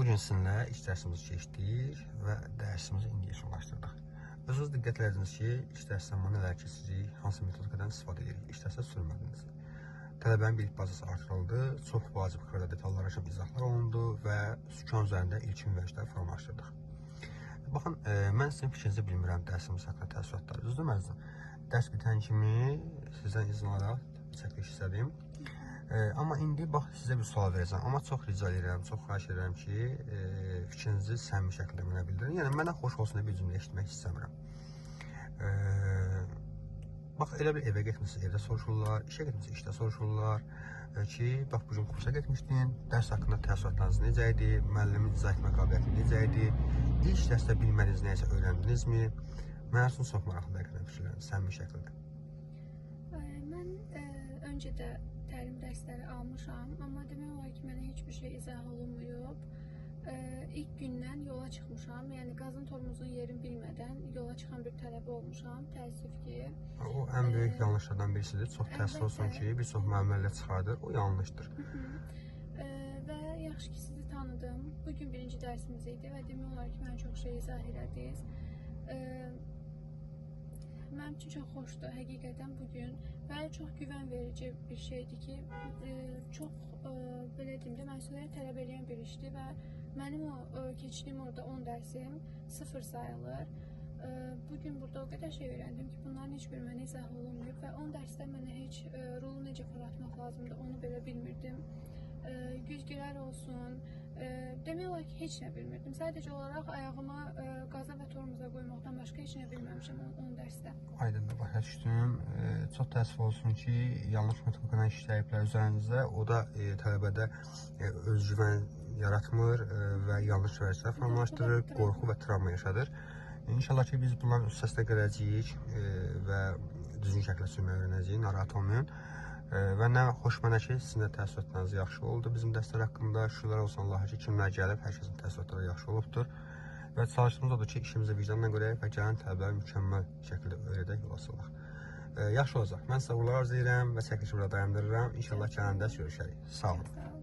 Bugün sizinlə iş dərsimizi keçdik və dərsimizi indi yekunlaşdırdıq. Özünüz diqqət edəcəksiniz ki, iş dərsində nələr keçirik, hansı metodikadan istifadə edirik, iş dərsə sürmədiniz. Tələbənin bilik bazası artırıldı, çox vacib xırda detallar aşıb izahlar olundu və sükan üzərində ilkin vəzifələr formalaşdırdıq. Baxın, mən sizin fikrinizi bilmirəm dərsimiz haqqında təəssüratlar. Düzdür məzun? Dərs bitən kimi sizdən izin alaraq çəkiliş istədim. Amma indi bax sizə bir sual verəcəm. Amma çox rica edirəm, çox xahiş edirəm ki, fikrinizi səmimi şəkildə mənə bildirin. Yəni mənə xoş olsun deyə bir cümlə eşitmək istəmirəm. Bax elə bir evə getmişsiniz, evdə soruşurlar, işə getmişsiniz, işdə soruşurlar ki, bax bu gün kursa getmişdin, dərs haqqında təəssüratlarınız necə idi, müəllimin izah etmə qabiliyyəti necə idi, ilk dərsdə bilmədiniz nəyəsə öyrəndinizmi? Mənim üçün çox maraqlı dəqiqədən fikirləriniz, səmimi şəkildə. Mən öncə də təlim dərsləri almışam, amma demək olar ki, mənə heç bir şey izah olunmuyub. İlk gündən yola çıxmışam, yəni qazın tormozun yerini bilmədən yola çıxan bir tələbə olmuşam, təəssüf ki. O ən böyük yanlışlardan birisidir, çox təəssüf olsun ki, bir çox müəllimlərlə çıxardır, o yanlışdır. Və yaxşı ki, sizi tanıdım. Bugün birinci dərsimiz idi və demək olar ki, mənə çox şey izah elədiniz. Mənim üçün çox xoşdur, həqiqətən bugün və çox güvən verici bir şeydir ki, çox, belə deyim də, məsuliyyət tələb edən bir işdir və mənim o keçdiyim orada 10 dərsim 0 sayılır. Bugün burada o qədər şey öyrəndim ki, bunların heç bir mənə izah olunmayıb və 10 dərsdə mənə heç rolu necə fırlatmaq lazımdır, onu belə bilmirdim. Güzgülər olsun, demək olar ki, heç nə bilmirdim. Sadəcə olaraq ayağımı qaza və tormoza qoymaqdan başqa heç nə bilməmişəm 10 dərsdə. Aydındır, başa düşdüm. Çox təəssüf olsun ki, yanlış metodikadan işləyiblər üzərinizdə. O da tələbədə özgüvən yaratmır və yanlış vəzifələr formalaşdırır, qorxu və travma yaşadır. İnşallah ki, biz bunların üstəsində gələcəyik və düzgün şəkildə sürməyi öyrənəcəyik, narahat olmayın. Və nə xoş mənə ki, sizin də təəssüratlarınız yaxşı oldu bizim dərslər haqqında. Şükürlər olsun Allaha ki, kimlər gəlib, hər kəsin təəssüratları yaxşı olubdur. Və çalışdığımız odur ki, işimizi vicdanla görək və gələn tələbələri mükəmməl şəkildə öyrədək, yol açılaq. Yaxşı olacaq. Mən sizə uğurlar arzu edirəm və çəkilişi burada dayandırıram. İnşallah gələn dərs görüşərik. Sağ olun.